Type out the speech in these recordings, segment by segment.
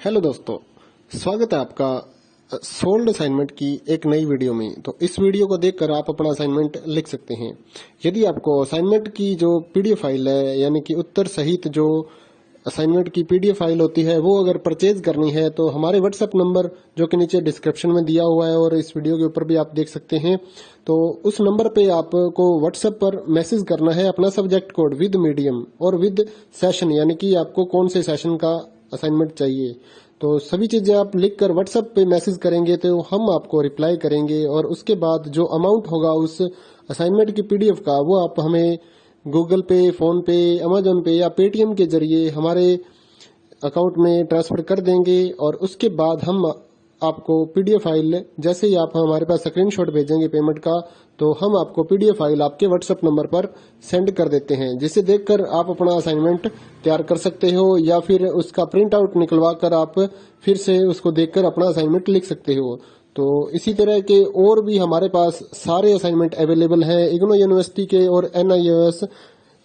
Hello दोस्तों, स्वागत है आपका सोल्ड असाइनमेंट की एक नई वीडियो में। तो इस वीडियो को देखकर आप अपना असाइनमेंट लिख सकते हैं। यदि आपको असाइनमेंट की जो पीडीएफ फाइल है, यानी कि उत्तर सहित जो असाइनमेंट की पीडीएफ फाइल होती है, वो अगर परचेज करनी है तो हमारे व्हाट्सएप नंबर जो कि नीचे डिस्क्रिप्शन में दिया हुआ है और इस वीडियो के ऊपर भी आप देख सकते हैं, तो उस नंबर पे आपको व्हाट्सएप पर मैसेज करना है अपना सब्जेक्ट कोड विद मीडियम और विद सेशन, यानी कि आपको कौन से सेशन का असाइनमेंट चाहिए। तो सभी चीजें आप लिखकर व्हाट्सएप पे मैसेज करेंगे तो हम आपको रिप्लाई करेंगे और उसके बाद जो अमाउंट होगा उस असाइनमेंट की पीडीएफ का, वो आप हमें गूगल पे, फोन पे, अमेजोन पे या पेटीएम के जरिए हमारे अकाउंट में ट्रांसफर कर देंगे। और उसके बाद हम आपको पीडीएफ फाइल, जैसे ही आप हमारे पास स्क्रीनशॉट भेजेंगे पेमेंट का, तो हम आपको पीडीएफ फाइल आपके व्हाट्सएप नंबर पर सेंड कर देते हैं, जिसे देखकर आप अपना असाइनमेंट तैयार कर सकते हो या फिर उसका प्रिंट आउट निकलवा कर आप फिर से उसको देखकर अपना असाइनमेंट लिख सकते हो। तो इसी तरह के और भी हमारे पास सारे असाइनमेंट अवेलेबल हैं। इग्नो यूनिवर्सिटी के और NIOS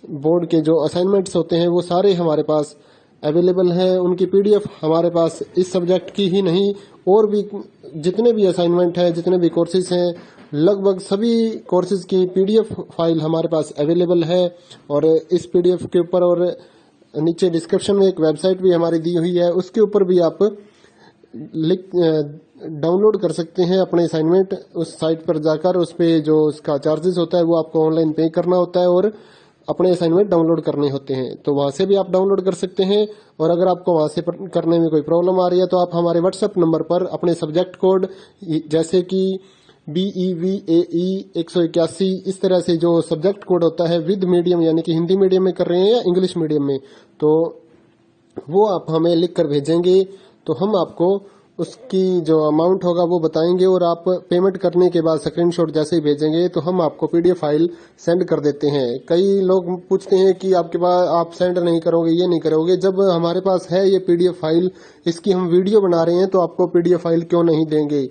बोर्ड के जो असाइनमेंट्स होते हैं वो सारे हमारे पास अवेलेबल है। उनकी पीडीएफ हमारे पास इस सब्जेक्ट की ही नहीं, और भी जितने भी असाइनमेंट हैं, जितने भी कोर्सेज हैं, लगभग सभी कोर्सेज की पीडीएफ फाइल हमारे पास अवेलेबल है। और इस पीडीएफ के ऊपर और नीचे डिस्क्रिप्शन में एक वेबसाइट भी हमारी दी हुई है, उसके ऊपर भी आप डाउनलोड कर सकते हैं अपने असाइनमेंट। उस साइट पर जाकर उस पे जो उसका चार्जेस होता है वो आपको ऑनलाइन पे करना होता है और अपने असाइनमेंट डाउनलोड करने होते हैं, तो वहां से भी आप डाउनलोड कर सकते हैं। और अगर आपको वहां से करने में कोई प्रॉब्लम आ रही है तो आप हमारे व्हाट्सएप नंबर पर अपने सब्जेक्ट कोड, जैसे कि BEVAE 181, इस तरह से जो सब्जेक्ट कोड होता है विद मीडियम, यानी कि हिंदी मीडियम में कर रहे हैं या इंग्लिश मीडियम में, तो वो आप हमें लिख कर भेजेंगे तो हम आपको उसकी जो अमाउंट होगा वो बताएंगे। और आप पेमेंट करने के बाद स्क्रीनशॉट जैसे ही भेजेंगे तो हम आपको पीडीएफ फाइल सेंड कर देते हैं। कई लोग पूछते हैं कि आपके पास आप सेंड नहीं करोगे, ये नहीं करोगे। जब हमारे पास है ये पीडीएफ फाइल, इसकी हम वीडियो बना रहे हैं, तो आपको पीडीएफ फाइल क्यों नहीं देंगे।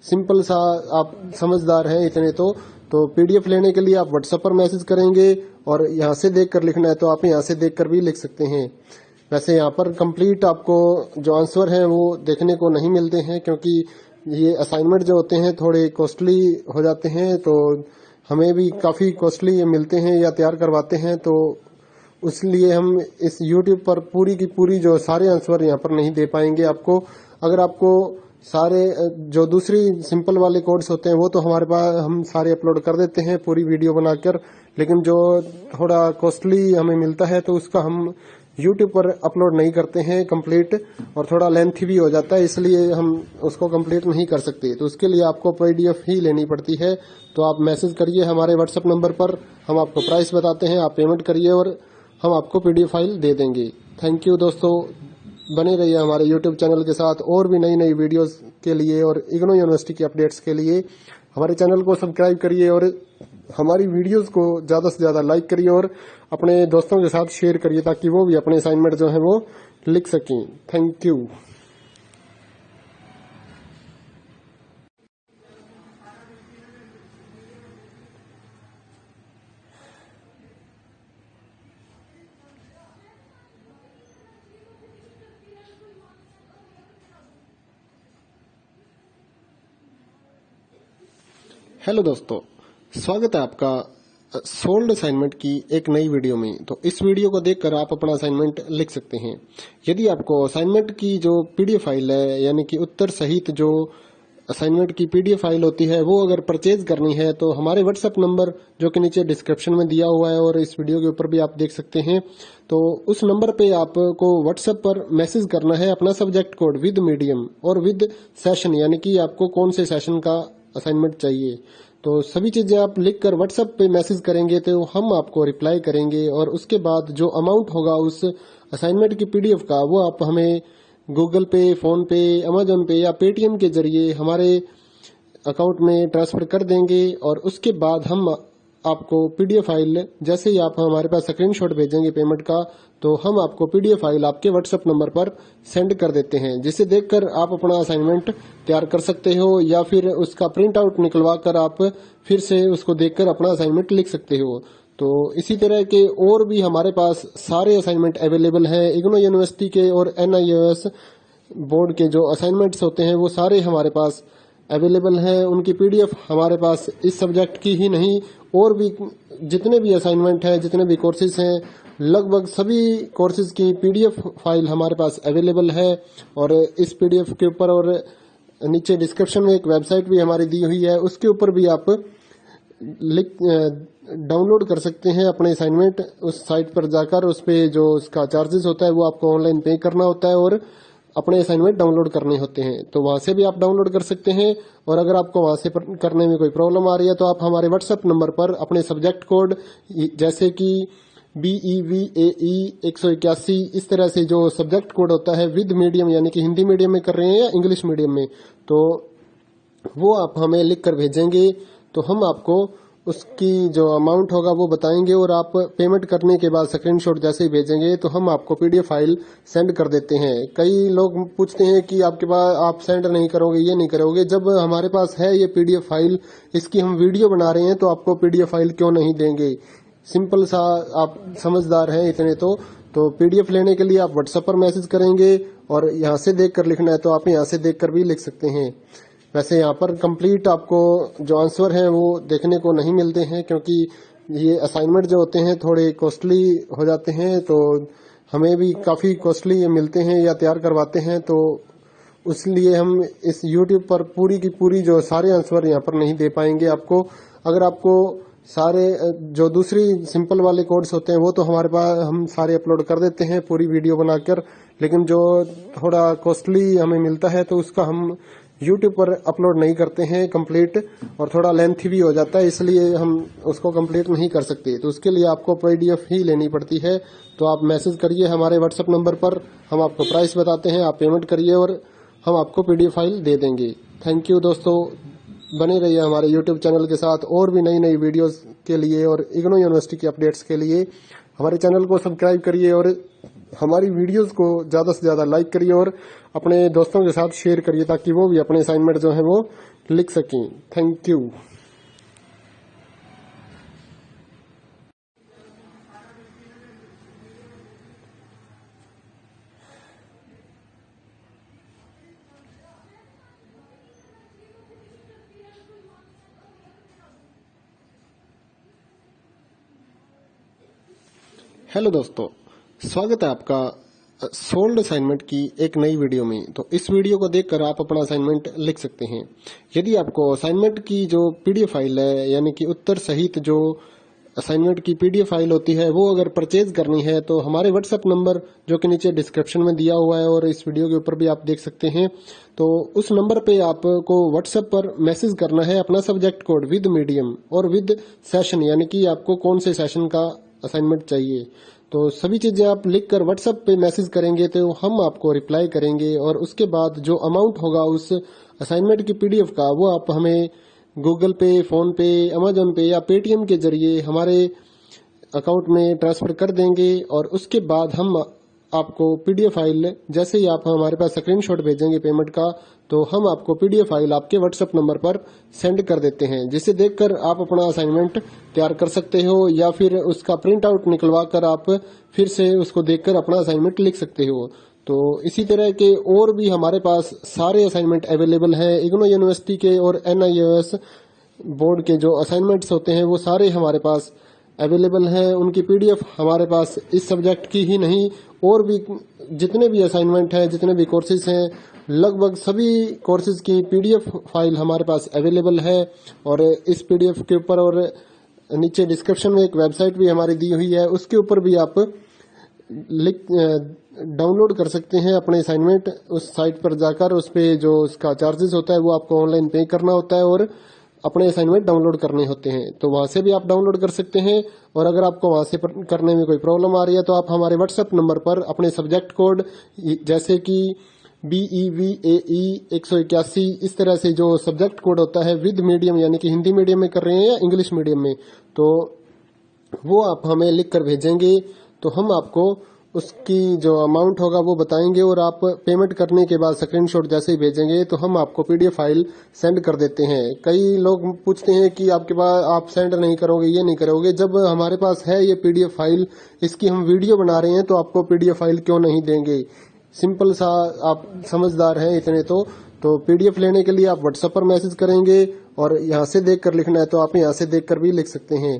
सिंपल सा, आप समझदार हैं इतने तो पीडीएफ लेने के लिए आप व्हाट्सएप पर मैसेज करेंगे और यहाँ से देख कर लिखना है तो आप यहाँ से देख कर भी लिख सकते हैं। वैसे यहाँ पर कंप्लीट आपको जो आंसर है वो देखने को नहीं मिलते हैं, क्योंकि ये असाइनमेंट जो होते हैं थोड़े कॉस्टली हो जाते हैं, तो हमें भी काफ़ी कॉस्टली ये मिलते हैं या तैयार करवाते हैं, तो इसलिए हम इस YouTube पर पूरी की पूरी जो सारे आंसर यहाँ पर नहीं दे पाएंगे आपको। अगर आपको सारे जो दूसरी सिंपल वाले कोड्स होते हैं वो तो हमारे पास हम सारे अपलोड कर देते हैं पूरी वीडियो बनाकर, लेकिन जो थोड़ा कॉस्टली हमें मिलता है तो उसका हम YouTube पर अपलोड नहीं करते हैं कंप्लीट, और थोड़ा लेंथी भी हो जाता है, इसलिए हम उसको कंप्लीट नहीं कर सकते। तो उसके लिए आपको पीडीएफ ही लेनी पड़ती है। तो आप मैसेज करिए हमारे व्हाट्सएप नंबर पर, हम आपको प्राइस बताते हैं, आप पेमेंट करिए और हम आपको पीडीएफ फाइल दे देंगे। थैंक यू दोस्तों, बने रहिए हमारे YouTube चैनल के साथ और भी नई नई वीडियोस के लिए और इग्नो यूनिवर्सिटी की अपडेट्स के लिए हमारे चैनल को सब्सक्राइब करिए और हमारी वीडियोस को ज़्यादा से ज़्यादा लाइक करिए और अपने दोस्तों के साथ शेयर करिए, ताकि वो भी अपने असाइनमेंट जो है वो लिख सकें। Thank you. हेलो दोस्तों, स्वागत है आपका सोल्ड असाइनमेंट की एक नई वीडियो में। तो इस वीडियो को देखकर आप अपना असाइनमेंट लिख सकते हैं। यदि आपको असाइनमेंट की जो पीडीएफ फाइल है, यानी कि उत्तर सहित जो असाइनमेंट की पीडीएफ फाइल होती है, वो अगर परचेज करनी है तो हमारे व्हाट्सएप नंबर जो कि नीचे डिस्क्रिप्शन में दिया हुआ है और इस वीडियो के ऊपर भी आप देख सकते हैं, तो उस नंबर पे आपको व्हाट्सएप पर मैसेज करना है अपना सब्जेक्ट कोड विद मीडियम और विद सेशन, यानी कि आपको कौन से सेशन का असाइनमेंट चाहिए। तो सभी चीजें आप लिखकर व्हाट्सएप पे मैसेज करेंगे तो हम आपको रिप्लाई करेंगे और उसके बाद जो अमाउंट होगा उस असाइनमेंट की पीडीएफ का, वो आप हमें गूगल पे, फोन पे, अमेजोन पे या पेटीएम के जरिए हमारे अकाउंट में ट्रांसफर कर देंगे। और उसके बाद हम आपको पीडीएफ फाइल, जैसे ही आप हमारे पास स्क्रीनशॉट भेजेंगे पेमेंट का, तो हम आपको पीडीएफ फाइल आपके व्हाट्सएप नंबर पर सेंड कर देते हैं, जिसे देखकर आप अपना असाइनमेंट तैयार कर सकते हो या फिर उसका प्रिंट आउट निकलवा कर आप फिर से उसको देखकर अपना असाइनमेंट लिख सकते हो। तो इसी तरह के और भी हमारे पास सारे असाइनमेंट अवेलेबल हैं। इग्नो यूनिवर्सिटी के और NIOS बोर्ड के जो असाइनमेंट्स होते हैं वो सारे हमारे पास अवेलेबल हैं। उनकी पीडीएफ हमारे पास इस सब्जेक्ट की ही नहीं और भी जितने भी असाइनमेंट हैं, जितने भी कोर्सेज हैं, लगभग सभी कोर्सेज की पीडीएफ फाइल हमारे पास अवेलेबल है। और इस पीडीएफ के ऊपर और नीचे डिस्क्रिप्शन में एक वेबसाइट भी हमारी दी हुई है, उसके ऊपर भी आप डाउनलोड कर सकते हैं अपने असाइनमेंट। उस साइट पर जाकर उस पे जो उसका चार्जेस होता है वो आपको ऑनलाइन पे करना होता है और अपने असाइनमेंट डाउनलोड करने होते हैं। तो वहां से भी आप डाउनलोड कर सकते हैं। और अगर आपको वहां से करने में कोई प्रॉब्लम आ रही है तो आप हमारे व्हाट्सएप नंबर पर अपने सब्जेक्ट कोड जैसे कि BEVAE 181 इस तरह से जो सब्जेक्ट कोड होता है विद मीडियम यानी कि हिंदी मीडियम में कर रहे हैं या इंग्लिश मीडियम में, तो वो आप हमें लिख कर भेजेंगे तो हम आपको उसकी जो अमाउंट होगा वो बताएंगे और आप पेमेंट करने के बाद स्क्रीनशॉट जैसे ही भेजेंगे तो हम आपको पीडीएफ फाइल सेंड कर देते हैं। कई लोग पूछते हैं कि आपके पास आप सेंड नहीं करोगे, ये नहीं करोगे। जब हमारे पास है ये पीडीएफ फाइल, इसकी हम वीडियो बना रहे हैं तो आपको पीडीएफ फाइल क्यों नहीं देंगे। सिंपल सा, आप समझदार हैं इतने तो पीडीएफ लेने के लिए आप व्हाट्सएप पर मैसेज करेंगे और यहाँ से देख कर लिखना है तो आप यहाँ से देख कर भी लिख सकते हैं। वैसे यहाँ पर कंप्लीट आपको जो आंसर है वो देखने को नहीं मिलते हैं क्योंकि ये असाइनमेंट जो होते हैं थोड़े कॉस्टली हो जाते हैं, तो हमें भी काफ़ी कॉस्टली मिलते हैं या तैयार करवाते हैं, तो इसलिए हम इस YouTube पर पूरी की पूरी जो सारे आंसर यहाँ पर नहीं दे पाएंगे आपको। अगर आपको सारे जो दूसरी सिंपल वाले कोड्स होते हैं वो तो हमारे पास हम सारे अपलोड कर देते हैं पूरी वीडियो बनाकर, लेकिन जो थोड़ा कॉस्टली हमें मिलता है तो उसका हम YouTube पर अपलोड नहीं करते हैं कंप्लीट, और थोड़ा लेंथी भी हो जाता है, इसलिए हम उसको कंप्लीट नहीं कर सकते। तो उसके लिए आपको पीडीएफ ही लेनी पड़ती है। तो आप मैसेज करिए हमारे व्हाट्सएप नंबर पर, हम आपको प्राइस बताते हैं, आप पेमेंट करिए और हम आपको पीडीएफ फाइल दे देंगे। थैंक यू दोस्तों, बने रहिए हमारे यूट्यूब चैनल के साथ और भी नई नई वीडियोस के लिए और इग्नू यूनिवर्सिटी की अपडेट्स के लिए हमारे चैनल को सब्सक्राइब करिए और हमारी वीडियोस को ज़्यादा से ज़्यादा लाइक करिए और अपने दोस्तों के साथ शेयर करिए ताकि वो भी अपने असाइनमेंट जो है वो लिख सकें। Thank you. हेलो दोस्तों, स्वागत है आपका सोल्ड असाइनमेंट की एक नई वीडियो में। तो इस वीडियो को देखकर आप अपना असाइनमेंट लिख सकते हैं। यदि आपको असाइनमेंट की जो पीडीएफ फाइल है यानी कि उत्तर सहित जो असाइनमेंट की पीडीएफ फाइल होती है वो अगर परचेज करनी है तो हमारे व्हाट्सएप नंबर जो कि नीचे डिस्क्रिप्शन में दिया हुआ है और इस वीडियो के ऊपर भी आप देख सकते हैं, तो उस नंबर पे आपको व्हाट्सएप पर मैसेज करना है अपना सब्जेक्ट कोड विद मीडियम और विद सेशन यानी कि आपको कौन से सेशन का असाइनमेंट चाहिए। तो सभी चीजें आप लिखकर व्हाट्सएप पे मैसेज करेंगे तो हम आपको रिप्लाई करेंगे और उसके बाद जो अमाउंट होगा उस असाइनमेंट की पीडीएफ का वो आप हमें गूगल पे, फोन पे, अमेजोन पे या पेटीएम के जरिए हमारे अकाउंट में ट्रांसफर कर देंगे। और उसके बाद हम आपको पीडीएफ फाइल जैसे ही आप हमारे पास स्क्रीनशॉट भेजेंगे पेमेंट का, तो हम आपको पीडीएफ फाइल आपके व्हाट्सएप नंबर पर सेंड कर देते हैं, जिसे देखकर आप अपना असाइनमेंट तैयार कर सकते हो या फिर उसका प्रिंट आउट निकलवा कर आप फिर से उसको देखकर अपना असाइनमेंट लिख सकते हो। तो इसी तरह के और भी हमारे पास सारे असाइनमेंट अवेलेबल हैं। इग्नू यूनिवर्सिटी के और NIOS बोर्ड के जो असाइनमेंट्स होते हैं वो सारे हमारे पास अवेलेबल हैं। उनकी पीडीएफ हमारे पास इस सब्जेक्ट की ही नहीं और भी जितने भी असाइनमेंट हैं, जितने भी कोर्सेज हैं, लगभग सभी कोर्सेज की पीडीएफ फाइल हमारे पास अवेलेबल है। और इस पीडीएफ के ऊपर और नीचे डिस्क्रिप्शन में एक वेबसाइट भी हमारी दी हुई है, उसके ऊपर भी आप डाउनलोड कर सकते हैं अपने असाइनमेंट। उस साइट पर जाकर उस पे जो उसका चार्जेस होता है वो आपको ऑनलाइन पे करना होता है और अपने असाइनमेंट डाउनलोड करने होते हैं। तो वहां से भी आप डाउनलोड कर सकते हैं। और अगर आपको वहां से करने में कोई प्रॉब्लम आ रही है तो आप हमारे व्हाट्सएप नंबर पर अपने सब्जेक्ट कोड जैसे कि BEVAE 181 इस तरह से जो सब्जेक्ट कोड होता है विद मीडियम यानी कि हिंदी मीडियम में कर रहे हैं या इंग्लिश मीडियम में, तो वो आप हमें लिख कर भेजेंगे तो हम आपको उसकी जो अमाउंट होगा वो बताएंगे और आप पेमेंट करने के बाद स्क्रीनशॉट जैसे ही भेजेंगे तो हम आपको पीडीएफ फाइल सेंड कर देते हैं। कई लोग पूछते हैं कि आपके पास आप सेंड नहीं करोगे, ये नहीं करोगे। जब हमारे पास है ये पीडीएफ फाइल, इसकी हम वीडियो बना रहे हैं तो आपको पीडीएफ फाइल क्यों नहीं देंगे। सिंपल सा, आप समझदार हैं इतने तो पीडीएफ लेने के लिए आप व्हाट्सएप पर मैसेज करेंगे और यहाँ से देख कर लिखना है तो आप यहाँ से देख कर भी लिख सकते हैं।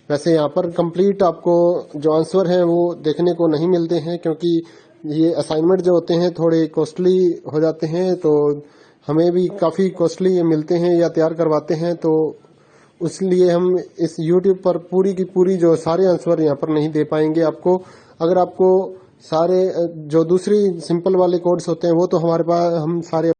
वैसे यहाँ पर कंप्लीट आपको जो आंसर है वो देखने को नहीं मिलते हैं, क्योंकि ये असाइनमेंट जो होते हैं थोड़े कॉस्टली हो जाते हैं, तो हमें भी काफ़ी कॉस्टली मिलते हैं या तैयार करवाते हैं, तो इसलिए हम इस YouTube पर पूरी की पूरी जो सारे आंसर यहाँ पर नहीं दे पाएंगे आपको। अगर आपको सारे जो दूसरी सिंपल वाले कोड्स होते हैं वो तो हमारे पास हम सारे